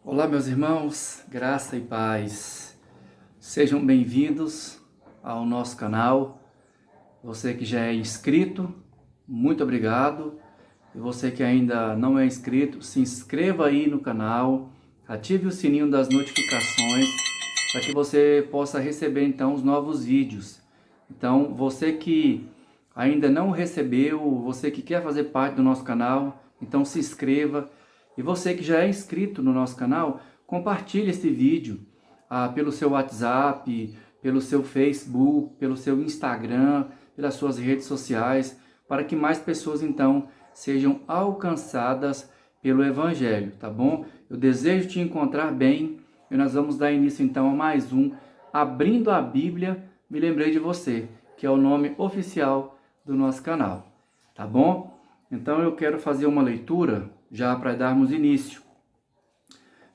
Olá, meus irmãos, graça e paz. Sejam bem-vindos ao nosso canal. Você que já é inscrito, muito obrigado. E você que ainda não é inscrito, se inscreva aí no canal, ative o sininho das notificações para que você possa receber então os novos vídeos. Então, você que ainda não recebeu, você que quer fazer parte do nosso canal, então se inscreva. E você que já é inscrito no nosso canal, compartilhe este vídeo pelo seu WhatsApp, pelo seu Facebook, pelo seu Instagram, pelas suas redes sociais, para que mais pessoas então sejam alcançadas pelo Evangelho, tá bom? Eu desejo te encontrar bem e nós vamos dar início então a mais um Abrindo a Bíblia, me lembrei de você, que é o nome oficial do nosso canal, tá bom? Então eu quero fazer uma leitura já para darmos início.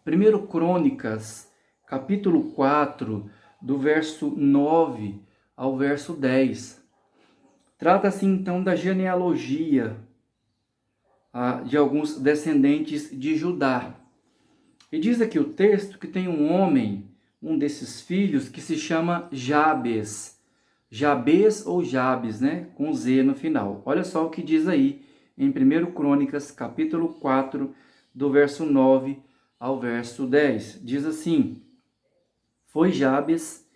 1 Crônicas, capítulo 4, do verso 9 ao verso 10. Trata-se então da genealogia de alguns descendentes de Judá. E diz aqui o texto que tem um homem, um desses filhos, que se chama Jabes. Jabes ou Jabes, né? Com Z no final. Olha só o que diz aí em 1 Crônicas, capítulo 4, do verso 9 ao verso 10. Diz assim: Foi Jabes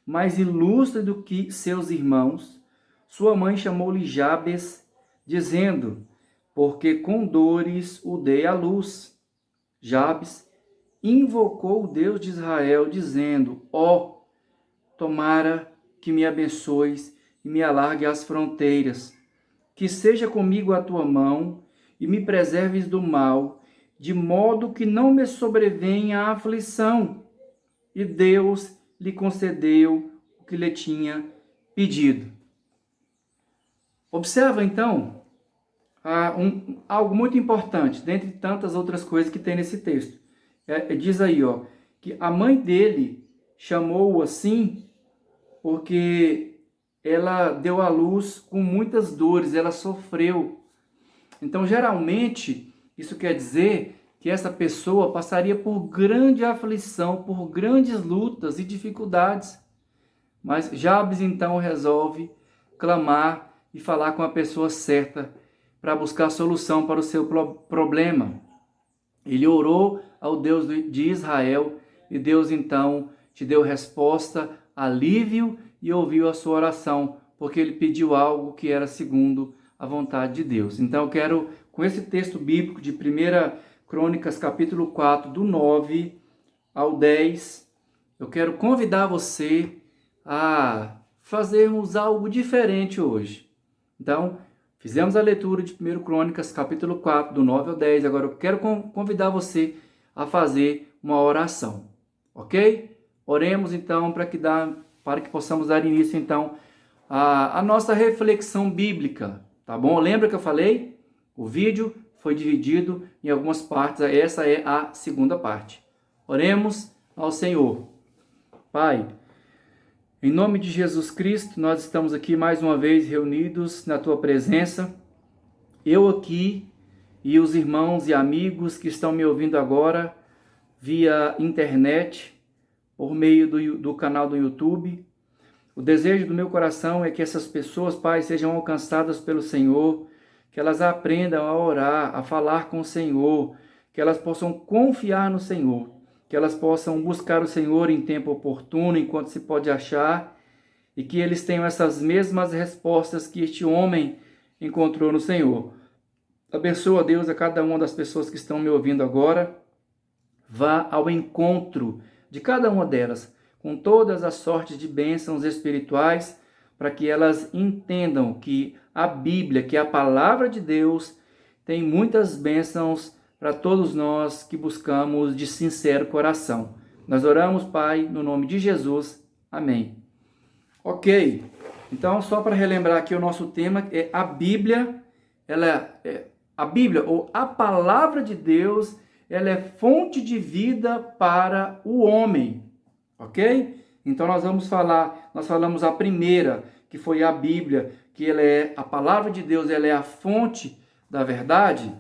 mais ilustre do que seus irmãos. Sua mãe chamou-lhe Jabes, dizendo: Porque com dores o dei à luz. Jabes invocou o Deus de Israel, dizendo: Ó, tomara que me abençoes e me alargue as fronteiras. Que seja comigo a tua mão e me preserves do mal, de modo que não me sobrevenha a aflição. E Deus lhe concedeu o que lhe tinha pedido. Observa então algo muito importante, dentre tantas outras coisas que tem nesse texto. Diz aí, que a mãe dele chamou-o assim porque ela deu à luz com muitas dores, ela sofreu. Então, geralmente, isso quer dizer que essa pessoa passaria por grande aflição, por grandes lutas e dificuldades. Mas Jabes, então, resolve clamar e falar com a pessoa certa para buscar solução para o seu problema. Ele orou ao Deus de Israel e Deus, então, te deu resposta, alívio e ouviu a sua oração, porque ele pediu algo que era segundo a vontade de Deus. Então eu quero, com esse texto bíblico de 1 Crônicas, capítulo 4, do 9 ao 10, eu quero convidar você a fazermos algo diferente hoje. Então, fizemos a leitura de 1 Crônicas, capítulo 4, do 9 ao 10. Agora eu quero convidar você a fazer uma oração, ok? Oremos então para que possamos dar início então à nossa reflexão bíblica, tá bom? Lembra que eu falei? O vídeo foi dividido em algumas partes, essa é a segunda parte. Oremos ao Senhor. Pai, em nome de Jesus Cristo, nós estamos aqui mais uma vez reunidos na Tua presença, eu aqui e os irmãos e amigos que estão me ouvindo agora via internet, por meio do canal do YouTube. O desejo do meu coração é que essas pessoas, Pai, sejam alcançadas pelo Senhor, que elas aprendam a orar, a falar com o Senhor, que elas possam confiar no Senhor, que elas possam buscar o Senhor em tempo oportuno, enquanto se pode achar, e que eles tenham essas mesmas respostas que este homem encontrou no Senhor. Abençoa, Deus, a cada uma das pessoas que estão me ouvindo agora. Vá ao encontro de cada uma delas, com todas as sortes de bênçãos espirituais, para que elas entendam que a Bíblia, que é a palavra de Deus, tem muitas bênçãos para todos nós que buscamos de sincero coração. Nós oramos, Pai, no nome de Jesus. Amém. Ok, então só para relembrar aqui o nosso tema é a Bíblia, a Bíblia ou a palavra de Deus, ela é fonte de vida para o homem, ok? Então nós falamos a primeira, que foi a Bíblia, que ela é a palavra de Deus, ela é a fonte da verdade.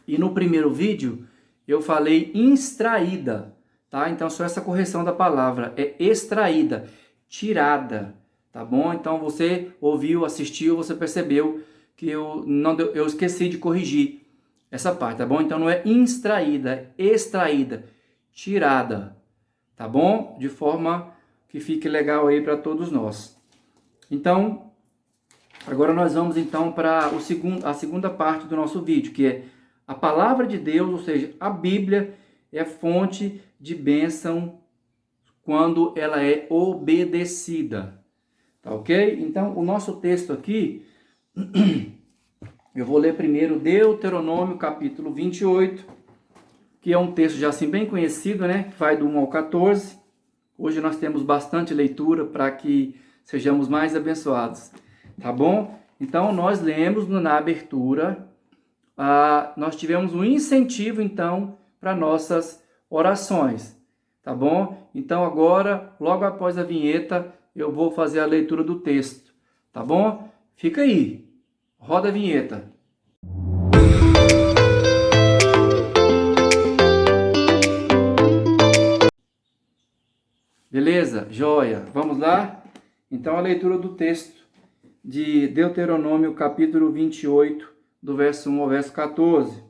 E no primeiro vídeo eu falei extraída, tá? Então, só essa correção da palavra, é extraída, tirada, tá bom? Então, você ouviu, assistiu, você percebeu que eu esqueci de corrigir essa parte, tá bom? Então, não é extraída, é extraída, tirada, tá bom? De forma que fique legal aí para todos nós. Então, agora nós vamos então para a segunda parte do nosso vídeo, que é a palavra de Deus, ou seja, a Bíblia é fonte de bênção quando ela é obedecida. Tá ok? Então, o nosso texto aqui, eu vou ler primeiro Deuteronômio capítulo 28, que é um texto já assim bem conhecido, né? Que vai do 1 ao 14. Hoje nós temos bastante leitura para que sejamos mais abençoados. Tá bom? Então, nós lemos na abertura, nós tivemos um incentivo, então, para nossas orações. Tá bom? Então, agora, logo após a vinheta, eu vou fazer a leitura do texto. Tá bom? Fica aí. Roda a vinheta. Beleza? Joia. Vamos lá? Então, a leitura do texto de Deuteronômio, capítulo 28, do verso 1 ao verso 14.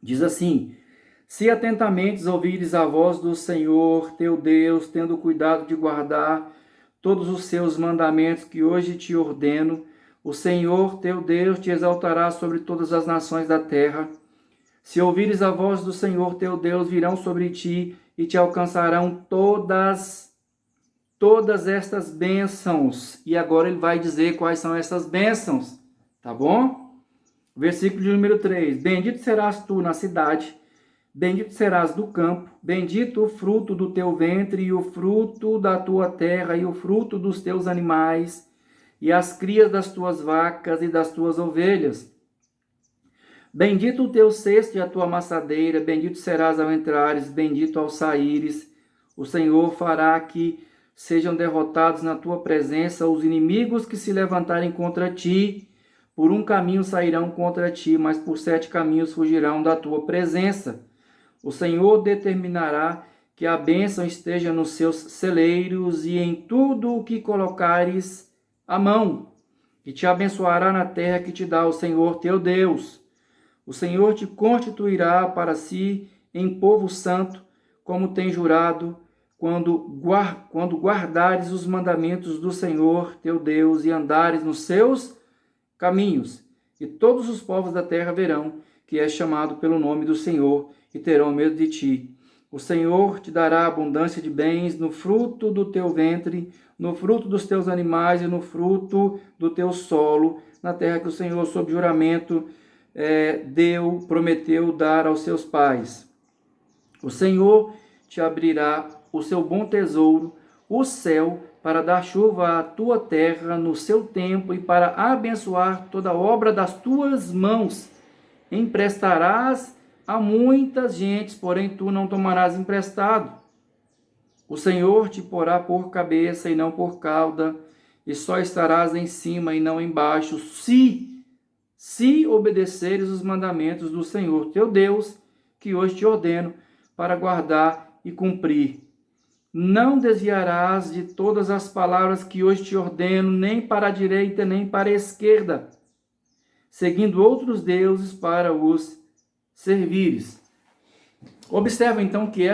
Diz assim: Se atentamente ouvires a voz do Senhor, teu Deus, tendo cuidado de guardar todos os seus mandamentos que hoje te ordeno, o Senhor, teu Deus, te exaltará sobre todas as nações da terra. Se ouvires a voz do Senhor, teu Deus, virão sobre ti e te alcançarão todas estas bênçãos. E agora ele vai dizer quais são essas bênçãos, tá bom? Versículo de número 3. Bendito serás tu na cidade, bendito serás do campo, bendito o fruto do teu ventre e o fruto da tua terra e o fruto dos teus animais e as crias das tuas vacas e das tuas ovelhas. Bendito o teu cesto e a tua amassadeira, bendito serás ao entrares, bendito ao saíres. O Senhor fará que sejam derrotados na tua presença os inimigos que se levantarem contra ti. Por um caminho sairão contra ti, mas por 7 caminhos fugirão da tua presença. O Senhor determinará que a bênção esteja nos seus celeiros e em tudo o que colocares a mão, e te abençoará na terra que te dá o Senhor teu Deus. O Senhor te constituirá para si em povo santo, como tem jurado, quando guardares os mandamentos do Senhor teu Deus e andares nos seus caminhos. E todos os povos da terra verão que és chamado pelo nome do Senhor e terão medo de ti. O Senhor te dará abundância de bens no fruto do teu ventre, no fruto dos teus animais e no fruto do teu solo, na terra que o Senhor, sob juramento, prometeu dar aos seus pais. O Senhor te abrirá o seu bom tesouro, o céu, para dar chuva à tua terra no seu tempo e para abençoar toda a obra das tuas mãos. Emprestarás a muitas gentes, porém tu não tomarás emprestado. O Senhor te porá por cabeça e não por cauda, e só estarás em cima e não embaixo, se obedeceres os mandamentos do Senhor teu Deus, que hoje te ordeno, para guardar e cumprir. Não desviarás de todas as palavras que hoje te ordeno, nem para a direita, nem para a esquerda, seguindo outros deuses para os servires. Observa então que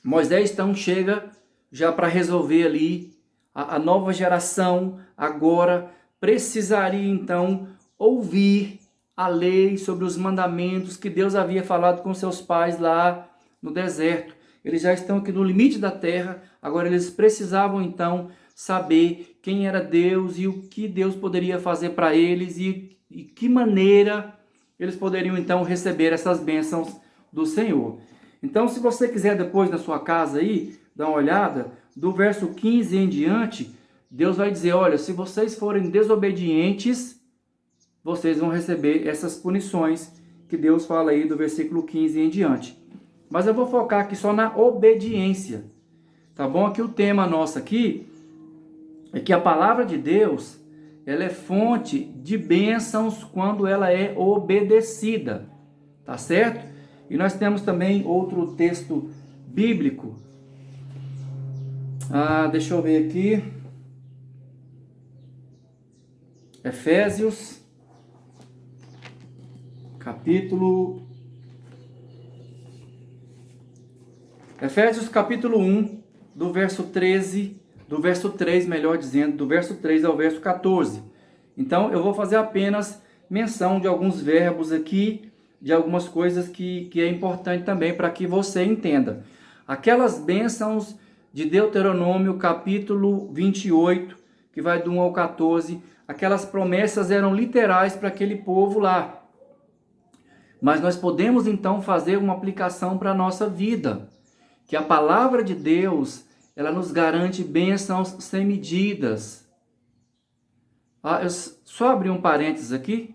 Moisés então chega já para resolver ali, a nova geração agora precisaria então ouvir a lei sobre os mandamentos que Deus havia falado com seus pais lá no deserto. Eles já estão aqui no limite da terra, agora eles precisavam então saber quem era Deus e o que Deus poderia fazer para eles e que maneira eles poderiam então receber essas bênçãos do Senhor. Então, se você quiser depois na sua casa aí, dar uma olhada, do verso 15 em diante, Deus vai dizer, olha, se vocês forem desobedientes, vocês vão receber essas punições que Deus fala aí do versículo 15 em diante. Mas eu vou focar aqui só na obediência, tá bom? Aqui o tema nosso aqui é que a palavra de Deus, ela é fonte de bênçãos quando ela é obedecida, tá certo? E nós temos também outro texto bíblico. Deixa eu ver aqui. Efésios, capítulo 1, do verso 13, do verso 3, melhor dizendo, do verso 3 ao verso 14. Então, eu vou fazer apenas menção de alguns verbos aqui, de algumas coisas que é importante também para que você entenda. Aquelas bênçãos de Deuteronômio, capítulo 28, que vai do 1 ao 14, aquelas promessas eram literais para aquele povo lá. Mas nós podemos então fazer uma aplicação para a nossa vida, que a palavra de Deus, ela nos garante bênçãos sem medidas. Eu só abri um parênteses aqui.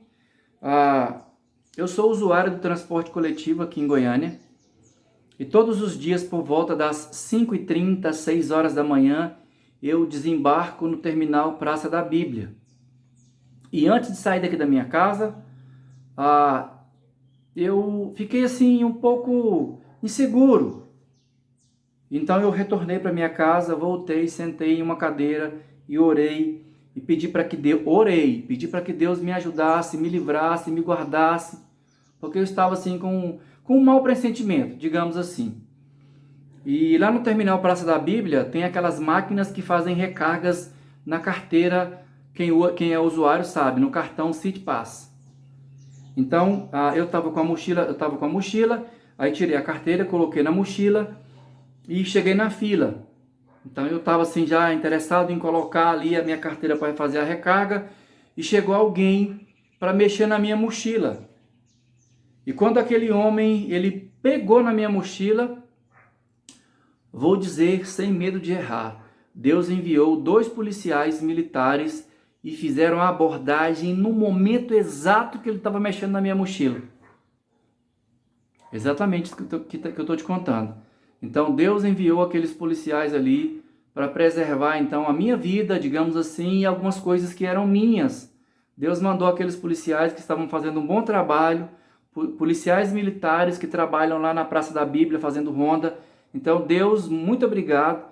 Eu sou usuário do transporte coletivo aqui em Goiânia, e todos os dias por volta das 5h30, 6 horas da manhã, eu desembarco no terminal Praça da Bíblia. E antes de sair daqui da minha casa, eu fiquei assim um pouco inseguro. Então eu retornei para minha casa, voltei, sentei em uma cadeira e orei e pedi para que Deus me ajudasse, me livrasse, me guardasse, porque eu estava assim com um mau pressentimento, digamos assim. E lá no terminal Praça da Bíblia tem aquelas máquinas que fazem recargas na carteira, quem é usuário sabe, no cartão City Pass. Então, eu estava com a mochila, aí tirei a carteira, coloquei na mochila e cheguei na fila. Então eu estava assim já interessado em colocar ali a minha carteira para fazer a recarga, e chegou alguém para mexer na minha mochila. E quando aquele homem, ele pegou na minha mochila, vou dizer sem medo de errar, Deus enviou 2 policiais militares e fizeram a abordagem no momento exato que ele estava mexendo na minha mochila. Exatamente isso que eu estou te contando. Então Deus enviou aqueles policiais ali para preservar então a minha vida, digamos assim, e algumas coisas que eram minhas. Deus mandou aqueles policiais que estavam fazendo um bom trabalho, policiais militares que trabalham lá na Praça da Bíblia fazendo ronda. Então Deus, muito obrigado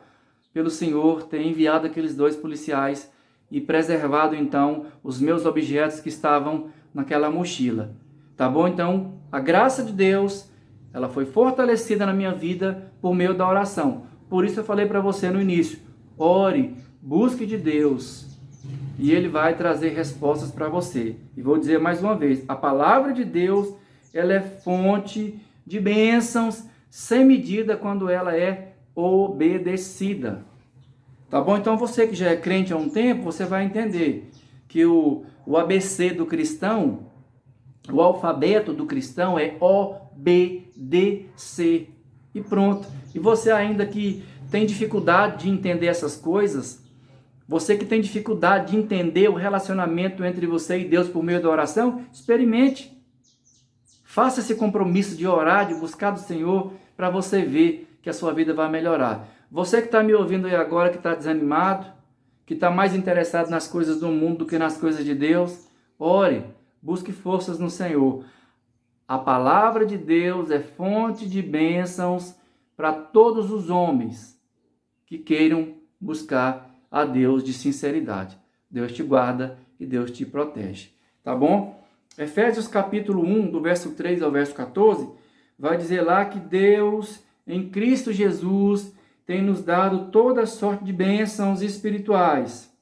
pelo Senhor ter enviado aqueles 2 policiais e preservado então os meus objetos que estavam naquela mochila. Tá bom? Então, a graça de Deus, ela foi fortalecida na minha vida por meio da oração. Por isso eu falei para você no início, ore, busque de Deus, e Ele vai trazer respostas para você. E vou dizer mais uma vez, a palavra de Deus, ela é fonte de bênçãos sem medida quando ela é obedecida. Tá bom? Então você que já é crente há um tempo, você vai entender que o ABC do cristão, o alfabeto do cristão é O, B, D, C. E pronto. E você ainda que tem dificuldade de entender essas coisas, você que tem dificuldade de entender o relacionamento entre você e Deus por meio da oração, experimente. Faça esse compromisso de orar, de buscar do Senhor, para você ver que a sua vida vai melhorar. Você que está me ouvindo aí agora, que está desanimado, que está mais interessado nas coisas do mundo do que nas coisas de Deus, ore, busque forças no Senhor. A palavra de Deus é fonte de bênçãos para todos os homens que queiram buscar a Deus de sinceridade. Deus te guarda e Deus te protege. Tá bom? Efésios capítulo 1, do verso 3 ao verso 14, vai dizer lá que Deus, em Cristo Jesus, tem nos dado toda sorte de bênçãos espirituais.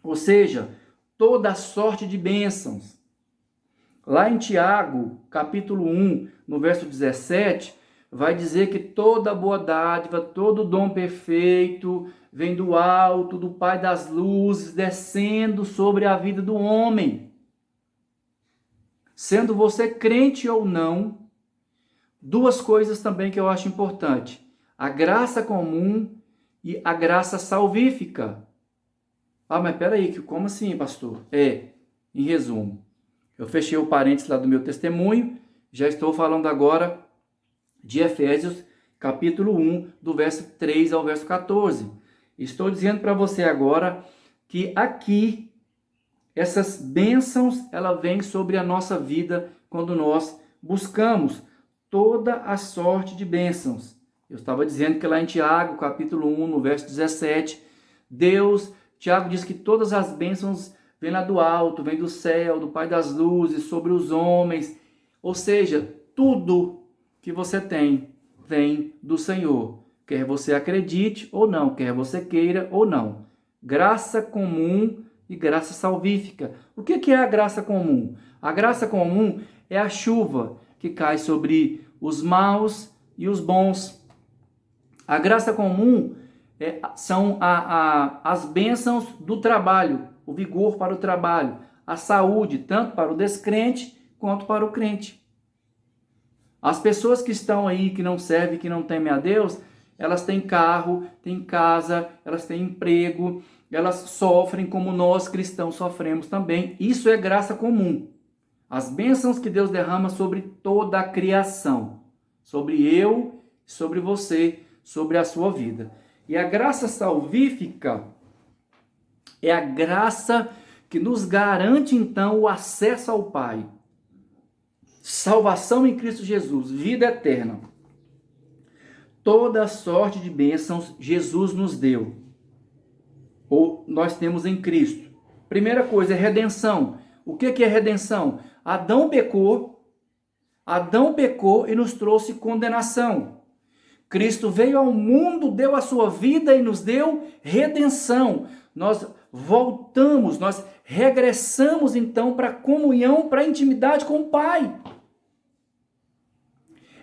Ou seja, toda sorte de bênçãos. Lá em Tiago, capítulo 1, no verso 17, vai dizer que toda boa dádiva, todo dom perfeito, vem do alto, do Pai das luzes, descendo sobre a vida do homem. Sendo você crente ou não, 2 coisas também que eu acho importante. A graça comum e a graça salvífica. Mas peraí, como assim, pastor? Em resumo, eu fechei o parênteses lá do meu testemunho, já estou falando agora de Efésios, capítulo 1, do verso 3 ao verso 14. Estou dizendo para você agora que aqui, essas bênçãos, ela vem sobre a nossa vida quando nós buscamos. toda a sorte de bênçãos. Eu estava dizendo que lá em Tiago, capítulo 1, no verso 17, Tiago diz que todas as bênçãos vêm lá do alto, vêm do céu, do Pai das luzes, sobre os homens. Ou seja, tudo que você tem vem do Senhor. Quer você acredite ou não, quer você queira ou não. Graça comum e graça salvífica. O que é a graça comum? A graça comum é a chuva que cai sobre os maus e os bons. A graça comum são as bênçãos do trabalho, o vigor para o trabalho, a saúde, tanto para o descrente quanto para o crente. As pessoas que estão aí, que não servem, que não temem a Deus, elas têm carro, têm casa, elas têm emprego, elas sofrem como nós cristãos sofremos também. Isso é graça comum. As bênçãos que Deus derrama sobre toda a criação, sobre eu, sobre você, sobre a sua vida. E a graça salvífica é a graça que nos garante então o acesso ao Pai. Salvação em Cristo Jesus, vida eterna. Toda sorte de bênçãos Jesus nos deu, ou nós temos em Cristo. Primeira coisa é redenção. O que é redenção? Adão pecou e nos trouxe condenação. Cristo veio ao mundo, deu a sua vida e nos deu redenção. Nós voltamos, nós regressamos então para a comunhão, para a intimidade com o Pai.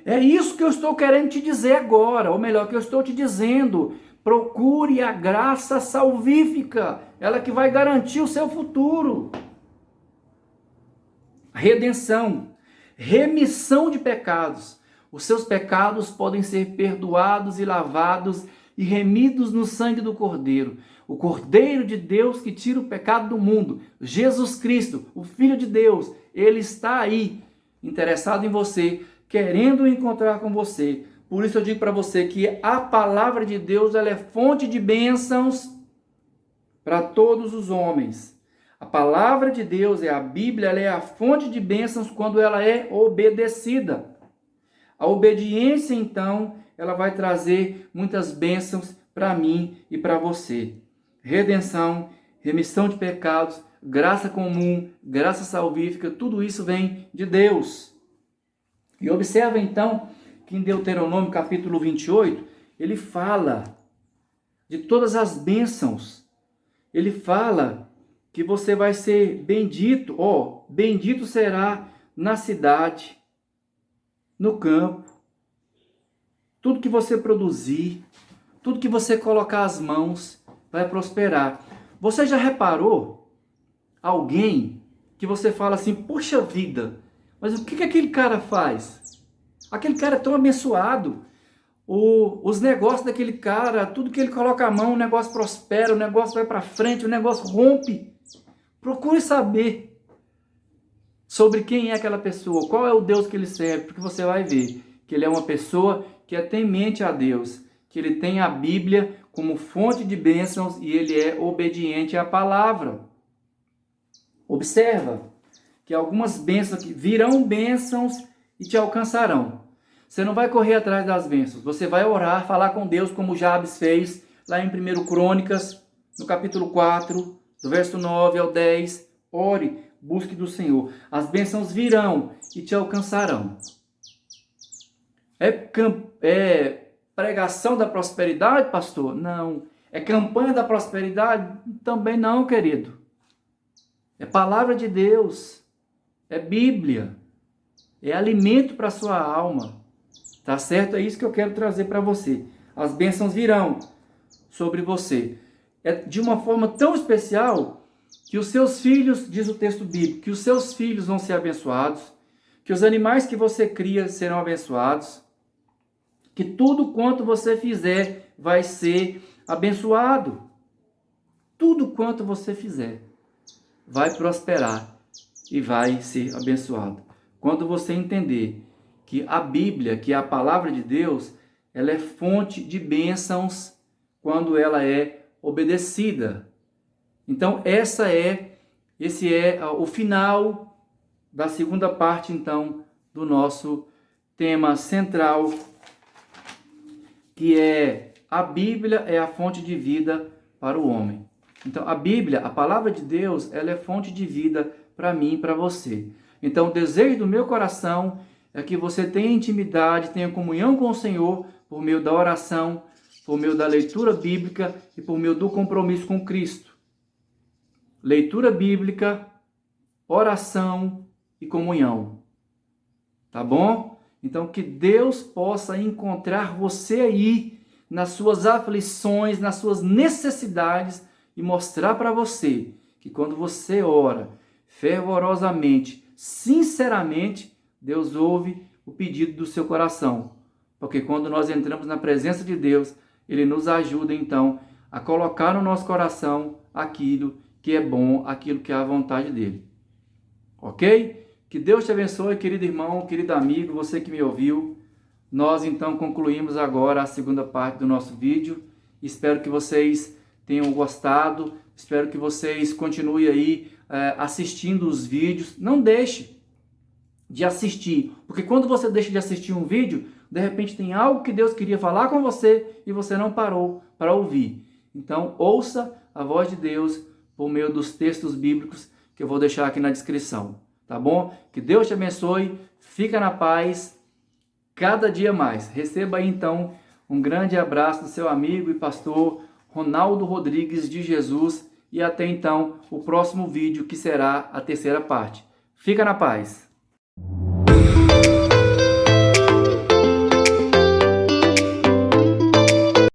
É isso que eu estou querendo te dizer agora, ou melhor, que eu estou te dizendo. Procure a graça salvífica, ela que vai garantir o seu futuro. Redenção, remissão de pecados. Os seus pecados podem ser perdoados e lavados e remidos no sangue do Cordeiro. O Cordeiro de Deus que tira o pecado do mundo. Jesus Cristo, o Filho de Deus, ele está aí, interessado em você, querendo encontrar com você. Por isso eu digo para você que a palavra de Deus ela é fonte de bênçãos para todos os homens. A palavra de Deus, a Bíblia, ela é a fonte de bênçãos quando ela é obedecida. A obediência, então, ela vai trazer muitas bênçãos para mim e para você. Redenção, remissão de pecados, graça comum, graça salvífica, tudo isso vem de Deus. E observa, então, que em Deuteronômio capítulo 28, ele fala de todas as bênçãos. Ele fala que você vai ser bendito, bendito será na cidade, no campo, tudo que você produzir, tudo que você colocar as mãos vai prosperar. Você já reparou alguém que você fala assim, poxa vida, mas o que aquele cara faz? Aquele cara é tão abençoado. Os negócios daquele cara, tudo que ele coloca a mão, o negócio prospera, o negócio vai para frente, o negócio rompe. Procure saber sobre quem é aquela pessoa, qual é o Deus que ele serve, porque você vai ver que ele é uma pessoa que é temente a Deus, que ele tem a Bíblia como fonte de bênçãos e ele é obediente à palavra. Observa que algumas bênçãos virão bênçãos e te alcançarão. Você não vai correr atrás das bênçãos, você vai orar, falar com Deus como Jabes fez lá em 1 Crônicas, no capítulo 4, do verso 9 ao 10. Ore, busque do Senhor. As bênçãos virão e te alcançarão. É pregação da prosperidade, pastor? Não. É campanha da prosperidade? Também não, querido. É palavra de Deus. É Bíblia. É alimento para a sua alma. Tá certo? É isso que eu quero trazer para você. As bênçãos virão sobre você. É de uma forma tão especial que os seus filhos, diz o texto bíblico, que os seus filhos vão ser abençoados, que os animais que você cria serão abençoados, que tudo quanto você fizer vai ser abençoado. Tudo quanto você fizer vai prosperar e vai ser abençoado. Quando você entender que a Bíblia, que é a palavra de Deus, ela é fonte de bênçãos quando ela é obedecida. Então, esse é o final da segunda parte, então, do nosso tema central, que é a Bíblia é a fonte de vida para o homem. Então, a Bíblia, a palavra de Deus, ela é fonte de vida para mim e para você. Então, o desejo do meu coração é que você tenha intimidade, tenha comunhão com o Senhor por meio da oração, por meio da leitura bíblica e por meio do compromisso com Cristo. Leitura bíblica, oração e comunhão. Tá bom? Então, que Deus possa encontrar você aí nas suas aflições, nas suas necessidades e mostrar para você que quando você ora fervorosamente, sinceramente, Deus ouve o pedido do seu coração. Porque quando nós entramos na presença de Deus, Ele nos ajuda então a colocar no nosso coração aquilo que é bom, aquilo que é a vontade dEle. Ok? Que Deus te abençoe, querido irmão, querido amigo, você que me ouviu. Nós então concluímos agora a segunda parte do nosso vídeo. Espero que vocês tenham gostado. Espero que vocês continuem aí assistindo os vídeos. Não deixe de assistir, porque quando você deixa de assistir um vídeo, de repente tem algo que Deus queria falar com você e você não parou para ouvir. Então ouça a voz de Deus por meio dos textos bíblicos que eu vou deixar aqui na descrição. Tá bom? Que Deus te abençoe, fica na paz, cada dia mais. Receba aí então um grande abraço do seu amigo e pastor Ronaldo Rodrigues de Jesus e até então o próximo vídeo que será a terceira parte. Fica na paz.